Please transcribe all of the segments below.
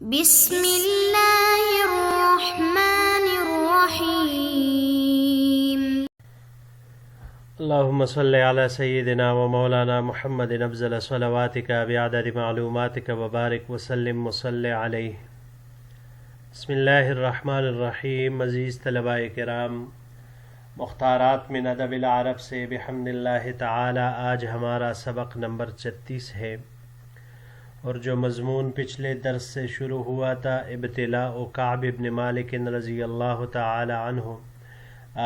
بسم اللہ الرحمن الرحیم۔ اللهم صل على سيدنا ومولانا محمد افضل صلواتك بعدد معلوماتك وبارك وسلم وصل عليه۔ بسم اللہ الرحمن الرحیم۔ عزیز طلباء کرام، مختارات من ادب العرب سے بحمد اللہ تعالی آج ہمارا سبق نمبر 36 ہے، اور جو مضمون پچھلے درس سے شروع ہوا تھا ابتلاء کعب بن مالک رضی اللہ تعالی عنہ،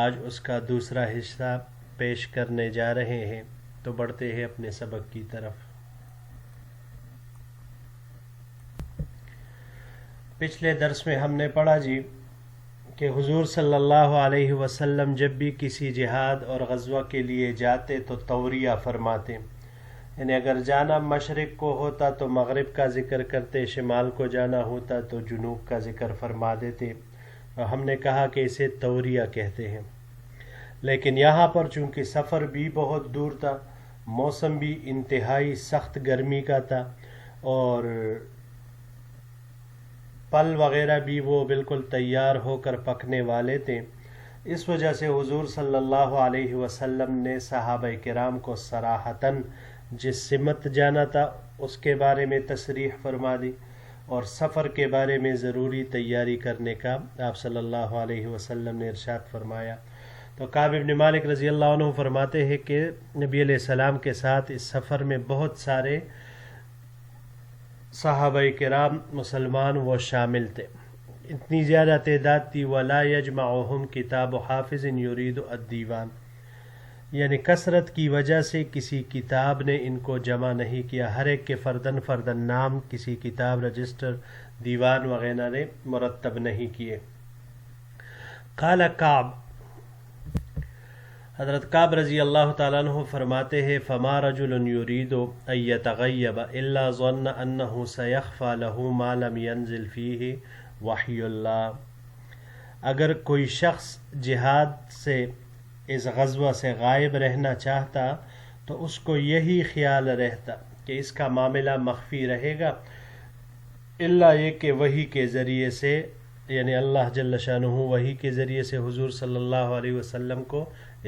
آج اس کا دوسرا حصہ پیش کرنے جا رہے ہیں۔ تو بڑھتے ہیں اپنے سبق کی طرف۔ پچھلے درس میں ہم نے پڑھا کہ حضور صلی اللہ علیہ وسلم جب بھی کسی جہاد اور غزوہ کے لیے جاتے تو توریہ فرماتے، یعنی اگر جانا مشرق کو ہوتا تو مغرب کا ذکر کرتے، شمال کو جانا ہوتا تو جنوب کا ذکر فرما دیتے، اور ہم نے کہا کہ اسے توریہ کہتے ہیں۔ لیکن یہاں پر چونکہ سفر بھی بہت دور تھا، موسم بھی انتہائی سخت گرمی کا تھا، اور پل وغیرہ بھی وہ بالکل تیار ہو کر پکنے والے تھے، اس وجہ سے حضور صلی اللہ علیہ وسلم نے صحابہ کرام کو صراحتاً جس سمت جانا تھا اس کے بارے میں تصریح فرما دی، اور سفر کے بارے میں ضروری تیاری کرنے کا آپ صلی اللہ علیہ وسلم نے ارشاد فرمایا۔ تو کعب بن مالک رضی اللہ عنہ فرماتے ہیں کہ نبی علیہ السلام کے ساتھ اس سفر میں بہت سارے صحابہ کرام مسلمان وہ شامل تھے، اتنی زیادہ تعداد تھی وَلَا يَجْمَعُهُمْ كِتَابُ حَافِظٍ يُرِيدُ الدِّيوان، یعنی کثرت کی وجہ سے کسی کتاب نے ان کو جمع نہیں کیا، ہر ایک کے فردن فردن نام کسی کتاب، رجسٹر، دیوان وغیرہ نے مرتب نہیں کیے۔ قال کعب، حضرت کعب رضی اللہ تعالیٰ عنہ فرماتے ہیں فما رجل يريد ان يتغيب الا ظن انه سيخفى له ما لم ينزل فيه وحی اللہ، اگر کوئی شخص جہاد سے اس غزوہ سے غائب رہنا چاہتا تو اس کو یہی خیال رہتا کہ اس کا معاملہ مخفی رہے گا، الا یہ کہ وحی کے ذریعے سے، یعنی اللہ جل شانہ وحی کے ذریعے سے حضور صلی اللہ علیہ وسلم کو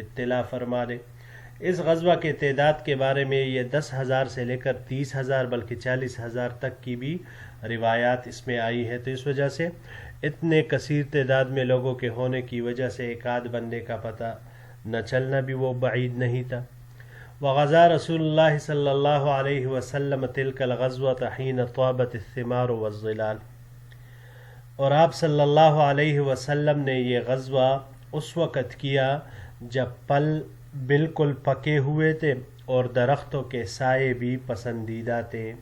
اطلاع فرما دے۔ اس غزوہ کے تعداد کے بارے میں یہ 10,000 سے لے کر 30,000 بلکہ 40,000 تک کی بھی روایات اس میں آئی ہے، تو اس وجہ سے اتنے کثیر تعداد میں لوگوں کے ہونے کی وجہ سے ایک آدھ بندے کا پتہ نہ چلنا بھی وہ بعید نہیں تھا۔ وغزا رسول اللہ صلی اللہ علیہ وسلم تلک الغزوۃ حین طابت الثمار والظلال، اور آپ صلی اللہ علیہ وسلم نے یہ غزوہ اس وقت کیا جب پل بالکل پکے ہوئے تھے اور درختوں کے سائے بھی پسندیدہ تھے۔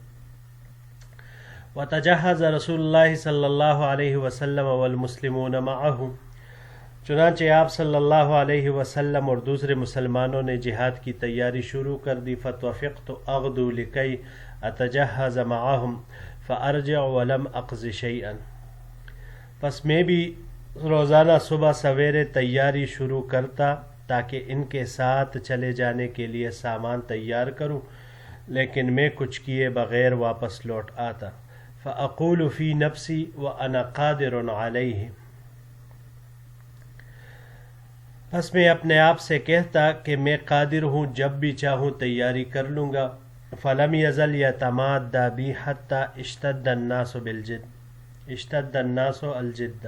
وتجہز رسول اللہ صلی اللہ علیہ وسلم والمسلمون معہ، چنانچہ آپ صلی اللہ علیہ وسلم اور دوسرے مسلمانوں نے جہاد کی تیاری شروع کر دی۔ فتوفقت اغدو لکی اتجہز معہم فارجع ولم اقض شیئا، پس میں بھی روزانہ صبح سویرے تیاری شروع کرتا تاکہ ان کے ساتھ چلے جانے کے لیے سامان تیار کروں، لیکن میں کچھ کیے بغیر واپس لوٹ آتا۔ فاقول فی نفسی وانا قادر علیہ، پس میں اپنے آپ سے کہتا کہ میں قادر ہوں، جب بھی چاہوں تیاری کر لوں گا۔ فلم یزل یتمادی بی حتی اشتد الناس الجد،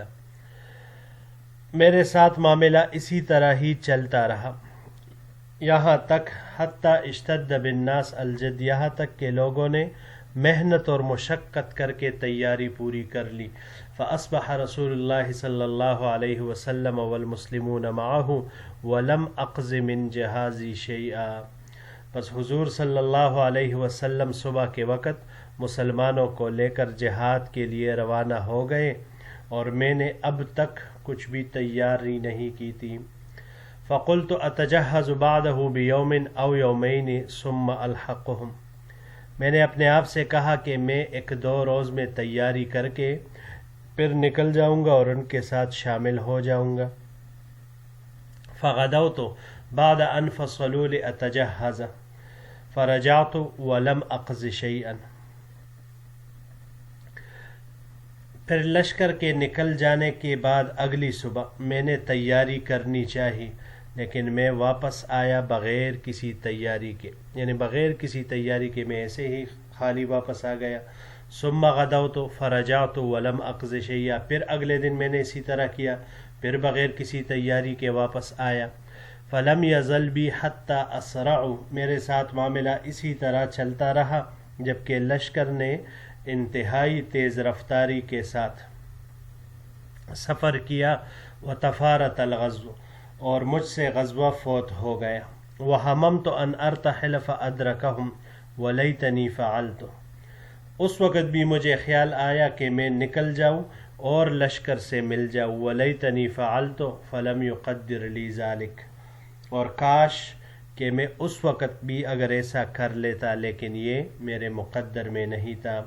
میرے ساتھ معاملہ اسی طرح ہی چلتا رہا، یہاں تک حتی اشتد بالناس الجد، یہاں تک کہ لوگوں نے محنت اور مشقت کر کے تیاری پوری کر لی۔ فاصبح رسول اللہ صلی اللہ علیہ وسلم والمسلمون معہ ولم اقض من جہازی شیئا، پس حضور صلی اللہ علیہ وسلم صبح کے وقت مسلمانوں کو لے کر جہاد کے لیے روانہ ہو گئے، اور میں نے اب تک کچھ بھی تیاری نہیں کی تھی۔ فقلت اتجہز بعدہ بیوم او یومین ثم الحقہم، میں نے اپنے آپ سے کہا کہ میں 1-2 روز میں تیاری کر کے پھر نکل جاؤں گا اور ان کے ساتھ شامل ہو جاؤں گا۔ فغدوت بعد ان فصلوا لاتجہز فرجعت ولم اقض شیئا، پھر لشکر کے نکل جانے کے بعد اگلی صبح میں نے تیاری کرنی چاہی، لیکن میں واپس آیا بغیر کسی تیاری کے، یعنی بغیر کسی تیاری کے میں ایسے ہی خالی واپس آ گیا۔ ثم غدوت فرجعت ولم اقض شیئا، پھر اگلے دن میں نے اسی طرح کیا، پھر بغیر کسی تیاری کے واپس آیا۔ فلم یزل بی حتی اسرعوا، میرے ساتھ معاملہ اسی طرح چلتا رہا جبکہ لشکر نے انتہائی تیز رفتاری کے ساتھ سفر کیا۔ وتفارت الغزو، اور مجھ سے غزوہ فوت ہو گیا۔ وہممت ان ارتحل فادرکہم ولیتنی فعلت، اس وقت بھی مجھے خیال آیا کہ میں نکل جاؤں اور لشکر سے مل جاؤں۔ ولیتنی فعلت فلم یقدر لی ذلک، اور کاش کہ میں اس وقت بھی اگر ایسا کر لیتا، لیکن یہ میرے مقدر میں نہیں تھا۔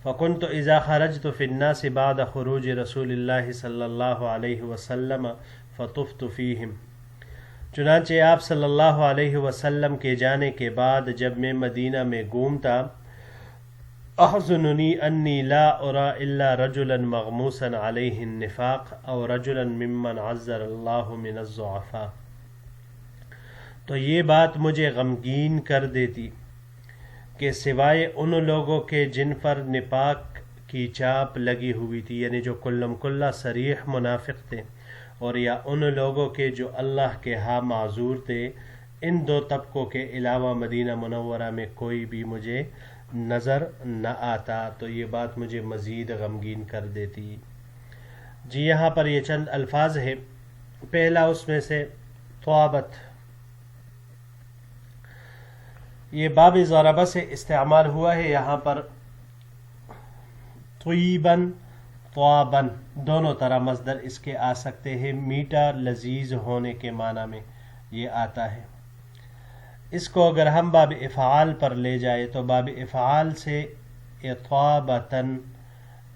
فکنت اذا خرجت فی الناس بعد خروج رسول اللہ صلی اللہ علیہ وسلم فطفت فیہم، چنانچہ آپ صلی اللہ علیہ وسلم کے جانے کے بعد جب میں مدینہ میں گھومتا، احزننی انی لا ارى الا رجلا مغموسا علیہ النفاق او رجلا ممن عذر اللہ من الضعفاء، تو یہ بات مجھے غمگین کر دیتی کہ سوائے ان لوگوں کے جن پر نفاق کی چاپ لگی ہوئی تھی، یعنی جو کلم کلا صریح منافق تھے، اور یا ان لوگوں کے جو اللہ کے ہاں معذور تھے، ان دو طبقوں کے علاوہ مدینہ منورہ میں کوئی بھی مجھے نظر نہ آتا، تو یہ بات مجھے مزید غمگین کر دیتی۔ جی یہاں پر یہ چند الفاظ ہے، پہلا اس میں سے طوابت، یہ باب ضربہ سے استعمال ہوا ہے، یہاں پر طیباً طواباً دونوں طرح مصدر اس کے آ سکتے ہیں، میٹھا لذیذ ہونے کے معنی میں یہ آتا ہے۔ اس کو اگر ہم باب افعال پر لے جائے تو باب افعال سے اطابتاً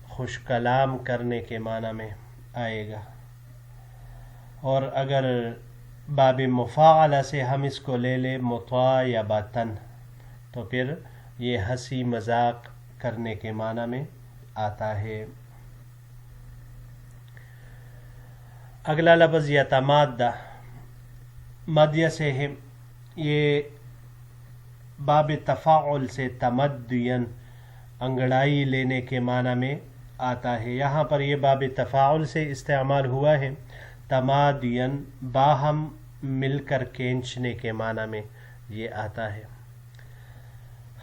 خوش کلام کرنے کے معنی میں آئے گا، اور اگر باب مفاعلہ سے ہم اس کو لے لیں مطایبتاً تو پھر یہ ہنسی مذاق کرنے کے معنی میں آتا ہے۔ اگلا لفظ یتمادہ، مدیہ سے ہے، یہ باب تفاعل سے تمدین انگڑائی لینے کے معنی میں آتا ہے، یہاں پر یہ باب تفاعل سے استعمال ہوا ہے، تمادین باہم مل کر کھینچنے کے معنی میں یہ آتا ہے۔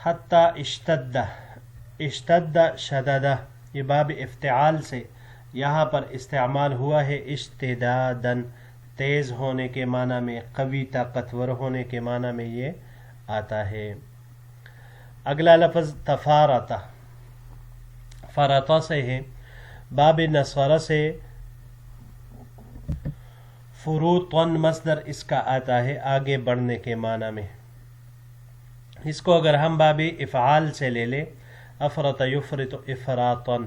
حتی اشتدہ، اشتدہ شددہ، یہ باب افتعال سے یہاں پر استعمال ہوا ہے، اشتداداً تیز ہونے کے معنی میں، قوی طاقتور ہونے کے معنی میں یہ آتا ہے۔ اگلا لفظ تفارتہ، فرطہ سے ہے، باب نصرہ سے فروطن مصدر اس کا آتا ہے آگے بڑھنے کے معنی میں۔ اس کو اگر ہم باب افعال سے لے لیں، افرط یفرط افراطن،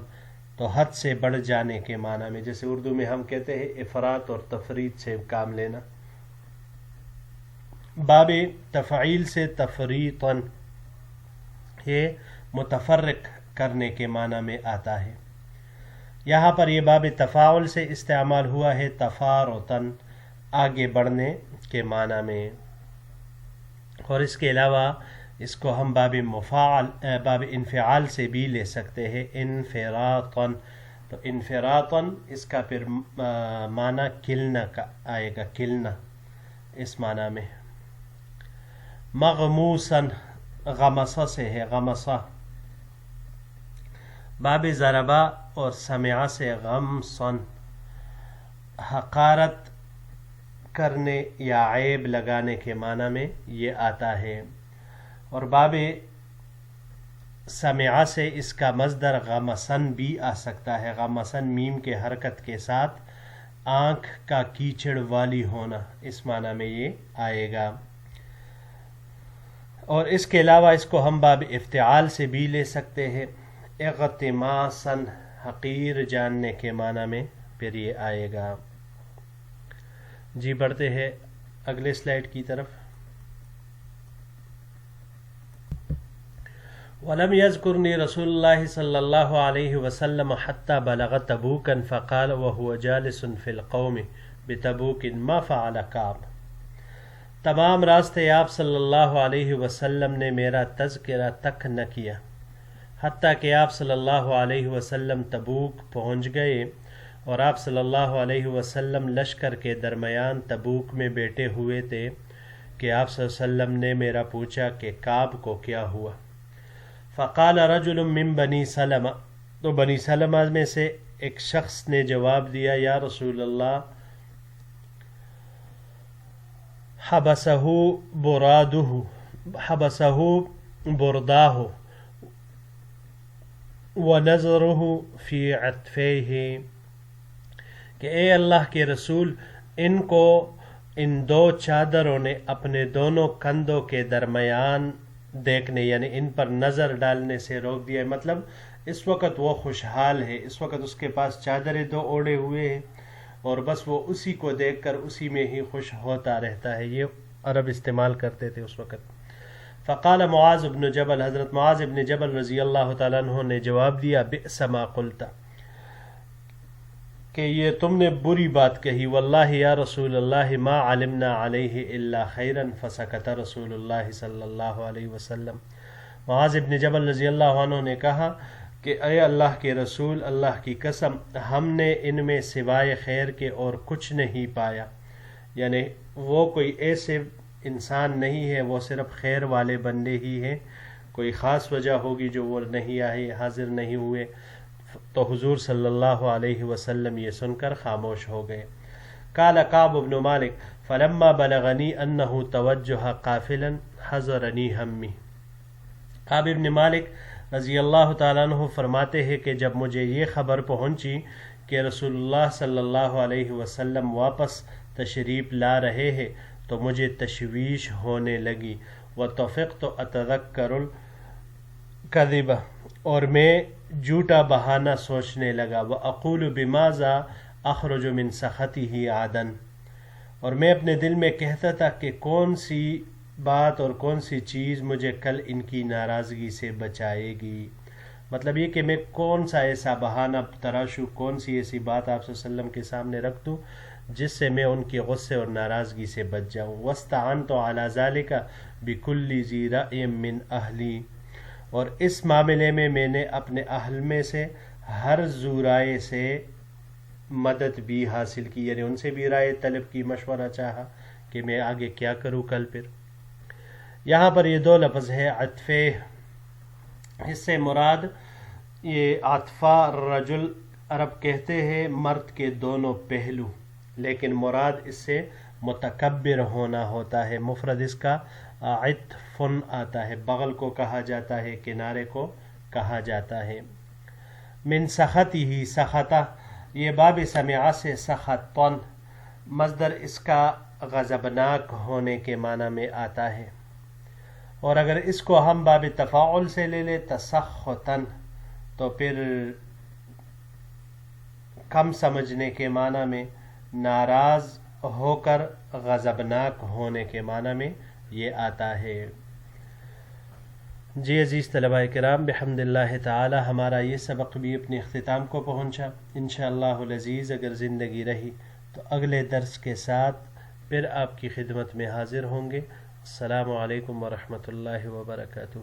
تو حد سے بڑھ جانے کے معنی میں، جیسے اردو میں ہم کہتے ہیں افراط اور تفریط سے کام لینا۔ باب تفعیل سے تفریطن، یہ متفرق کرنے کے معنی میں آتا ہے، یہاں پر یہ باب تفاعل سے استعمال ہوا ہے، تفارطن آگے بڑھنے کے معنی میں، اور اس کے علاوہ اس کو ہم باب باب انفعال سے بھی لے سکتے ہیں، انفراطن، تو انفراطن اس کا پھر معنی کھلنا کا آئے گا، کھلنا اس معنی میں۔ مغموسن غمصہ سے ہے، غمصہ، باب ضربہ اور سمعہ سے غمصن، حقارت کرنے یا عیب لگانے کے معنی میں یہ آتا ہے، اور باب سمعہ سے اس کا مصدر غمصن بھی آ سکتا ہے، غمصن میم کے حرکت کے ساتھ آنکھ کا کیچڑ والی ہونا، اس معنی میں یہ آئے گا، اور اس کے علاوہ اس کو ہم باب افتعال سے بھی لے سکتے ہیں، اغتماسن حقیر جاننے کے معنی میں پھر یہ آئے گا۔ جی بڑھتے ہیں اگلے سلائیڈ کی طرف۔ ولم يذكرني رسول الله صلى الله عليه وسلم حتى بلغ تبوكا فقال وهو جالس في القوم بتبوك ما فعل كعب. تمام راستے آپ صلی اللہ علیہ وسلم نے میرا تذکرہ تک نہ کیا حتیٰ کہ آپ صلی اللہ علیہ وسلم تبوک پہنچ گئے اور آپ صلی اللہ علیہ وسلم لشکر کے درمیان تبوک میں بیٹھے ہوئے تھے کہ آپ صلی اللہ علیہ وسلم نے میرا پوچھا کہ کعب کو کیا ہوا. فقال رجل من بنی سلمہ، تو بنی سلمہ میں سے ایک شخص نے جواب دیا یا رسول اللہ حبسہ برداہ ونظرہ فی عطفیہ، کہ اے اللہ کے رسول ان دو چادروں نے اپنے دونوں کندھوں کے درمیان دیکھنے یعنی ان پر نظر ڈالنے سے روک دیا. مطلب اس وقت وہ خوشحال ہے، اس وقت اس کے پاس چادریں دو اوڑھے ہوئے ہیں اور بس وہ اسی کو دیکھ کر اسی میں ہی خوش ہوتا رہتا ہے. یہ عرب استعمال کرتے تھے اس وقت. فقال معاذ بن جبل، حضرت معاذ بن جبل رضی اللہ تعالیٰ عنہ نے جواب دیا بئس ما قلت، کہ یہ تم نے بری بات کہی. واللہ یا رسول اللہ ما علمنا علیہ الا خیرا فسکت رسول اللہ صلی اللہ علیہ وسلم. معاذ بن جبل رضی اللہ عنہ نے کہا کہ اے اللہ کے رسول، اللہ کی قسم ہم نے ان میں سوائے خیر کے اور کچھ نہیں پایا. یعنی وہ کوئی ایسے انسان نہیں ہے، وہ صرف خیر والے بندے ہی ہیں، کوئی خاص وجہ ہوگی جو وہ نہیں آئے، حاضر نہیں ہوئے. تو حضور صلی اللہ علیہ وسلم یہ سن کر خاموش ہو گئے. قال کعب بن مالک فلما بلغنی انہ توجہ قافلا حضرنی ہمی. کعب بن مالک رضی اللہ تعالیٰ عنہ فرماتے ہیں کہ جب مجھے یہ خبر پہنچی کہ رسول اللہ صلی اللہ علیہ وسلم واپس تشریف لا رہے ہیں تو مجھے تشویش ہونے لگی. وطفقت اتذکر الکذب، اور میں جھوٹا بہانہ سوچنے لگا. وَأَقُولُ بِمَاذَا أَخْرُجُ مِنْ سَخَطِهِ عَدًا، اور میں اپنے دل میں کہتا تھا کہ کون سی بات اور کون سی چیز مجھے کل ان کی ناراضگی سے بچائے گی. مطلب یہ کہ میں کون سا ایسا بہانہ تراشوں، کون سی ایسی بات آپ صلی اللہ علیہ وسلم کے سامنے رکھ دوں جس سے میں ان کے غصے اور ناراضگی سے بچ جاؤں. وَاسْتَعَنْتُ عَلَى ذَلِكَ بِكُلِّ ذِي رَأْيٍ مِّنْ أَهْلِي، اور اس معاملے میں نے اپنے اہل میں سے ہر ذو رائے سے مدد بھی حاصل کی، یعنی ان سے بھی رائے طلب کی، مشورہ چاہا کہ میں آگے کیا کروں کل پھر. یہاں پر یہ دو لفظ ہے عطفے، اس سے مراد یہ عطفہ رجل عرب کہتے ہیں مرد کے دونوں پہلو، لیکن مراد اس سے متکبر ہونا ہوتا ہے. مفرد اس کا عطفن آتا ہے، بغل کو کہا جاتا ہے، کنارے کو کہا جاتا ہے. من سخطہ، سخطہ یہ باب سمع سے سخطن، مصدر اس کا غضبناک ہونے کے معنی میں آتا ہے. اور اگر اس کو ہم باب تفاعل سے لے لیں تسخطن تو پھر کم سمجھنے کے معنی میں، ناراض ہو کر غضبناک ہونے کے معنی میں یہ آتا ہے. جی عزیز طلباء کرام، بحمد اللہ تعالی ہمارا یہ سبق بھی اپنے اختتام کو پہنچا. انشاءاللہ العزیز اگر زندگی رہی تو اگلے درس کے ساتھ پھر آپ کی خدمت میں حاضر ہوں گے. السلام علیکم ورحمۃ اللہ وبرکاتہ.